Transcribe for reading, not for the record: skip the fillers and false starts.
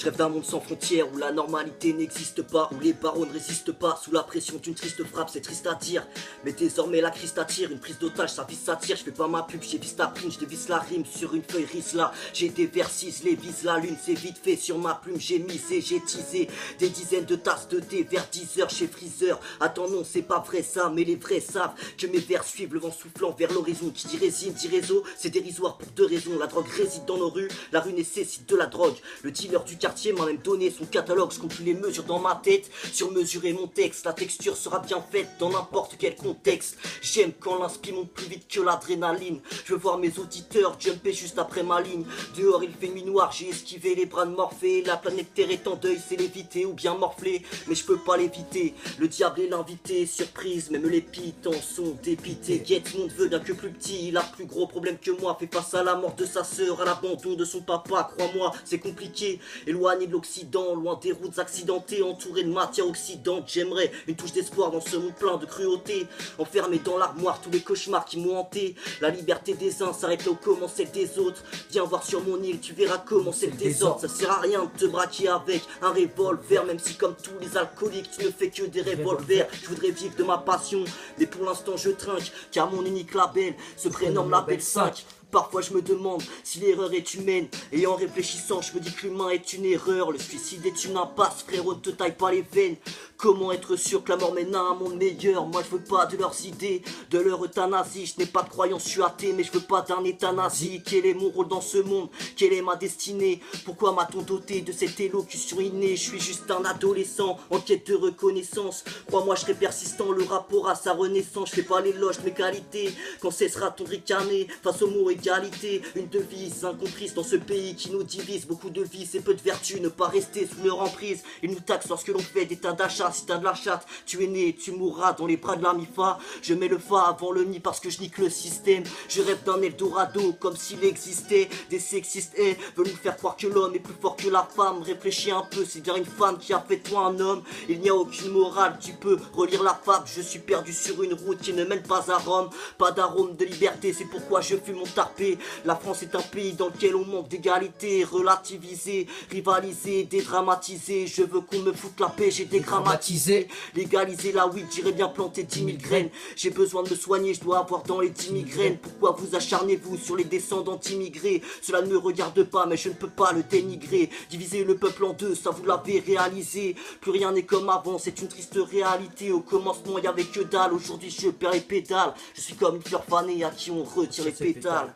Je rêve d'un monde sans frontières, où la normalité n'existe pas, où les barreaux ne résistent pas, sous la pression d'une triste frappe, c'est triste à dire. Mais désormais la crise t'attire, une prise d'otage, ça vise s'attire. Je fais pas ma pub, j'évise la prime, je dévisse la rime sur une feuille là. J'ai des vers les vise la lune, c'est vite fait, sur ma plume j'ai misé, j'ai teasé des dizaines de tasses de thé vers 10 heures chez Freezer. Attends non, c'est pas vrai ça, mais les vrais savent que mes vers suivent le vent soufflant vers l'horizon. Qui dit résine, dit réseau, c'est dérisoire pour deux raisons. La drogue réside dans nos rues, la rue nécessite de la drogue. Le dealer du quartier m'a même donné son catalogue, je compte les mesures dans ma tête, sur mesurer mon texte. La texture sera bien faite dans n'importe quel contexte. J'aime quand l'inspi monte plus vite que l'adrénaline. Je veux voir mes auditeurs jumper juste après ma ligne. Dehors il fait nuit noire, j'ai esquivé les bras de Morphée. La planète Terre est en deuil, c'est l'éviter ou bien morfler, mais je peux pas l'éviter. Le diable est l'invité, surprise, même les pitons sont dépités. Guette, monde veut bien que plus petit, il a plus gros problème que moi. Fait face à la mort de sa sœur, à l'abandon de son papa, crois-moi, c'est compliqué. Éloigné de l'Occident, loin des routes accidentées, entouré de matière oxydante. J'aimerais une touche d'espoir dans ce monde plein de cruauté. Enfermé dans l'armoire, tous les cauchemars qui m'ont hanté. La liberté des uns s'arrête là où commence celle des autres. Viens voir sur mon île, tu verras comment c'est le désordre. Ça sert à rien de te braquer avec un revolver, même si comme tous les alcooliques tu ne fais que des revolvers. Je voudrais vivre de ma passion, mais pour l'instant je trinque, car mon unique label se prénomme Label 5. Parfois je me demande si l'erreur est humaine, et en réfléchissant je me dis que l'humain est une erreur. Le suicide est une impasse, frérot, ne te taille pas les veines. Comment être sûr que la mort mène à un monde meilleur? Moi je veux pas de leurs idées, de leur euthanasie. Je n'ai pas de croyance, je suis athée, mais je veux pas d'un état nazi. Quel est mon rôle dans ce monde? Quelle est ma destinée? Pourquoi m'a-t-on doté de cette élocution innée? Je suis juste un adolescent en quête de reconnaissance. Crois-moi je serai persistant, le rapport à sa renaissance. Je fais pas l'éloge de mes qualités, quand cessera-t-on de ricaner face au mot égalité? Une devise incomprise dans ce pays qui nous divise. Beaucoup de vices et peu de vertus, ne pas rester sous leur emprise. Ils nous taxent lorsque l'on fait des tas d'achats. Si t'as de la chatte, tu es né, tu mourras dans les bras de la mi-fa. Je mets le fa avant le mi parce que je nique le système. Je rêve d'un Eldorado comme s'il existait. Des sexistes veulent nous faire croire que l'homme est plus fort que la femme. Réfléchis un peu, c'est bien une femme qui a fait toi un homme. Il n'y a aucune morale, tu peux relire la fable. Je suis perdu sur une route qui ne mène pas à Rome. Pas d'arôme de liberté, c'est pourquoi je fume mon tarpé. La France est un pays dans lequel on manque d'égalité. Relativiser, rivaliser, dédramatiser. Je veux qu'on me foute la paix, j'ai dégrammatisé. Légaliser la weed, j'irais bien planter 10 000 graines. J'ai besoin de me soigner, je dois avoir dans les 10 migraines. Pourquoi vous acharnez-vous sur les descendants d'immigrés? Cela ne me regarde pas, mais je ne peux pas le dénigrer. Diviser le peuple en deux, ça vous l'avez réalisé. Plus rien n'est comme avant, c'est une triste réalité. Au commencement, il y avait que dalle, aujourd'hui je perds les pédales. Je suis comme une fleur fanée à qui on retire les pétales.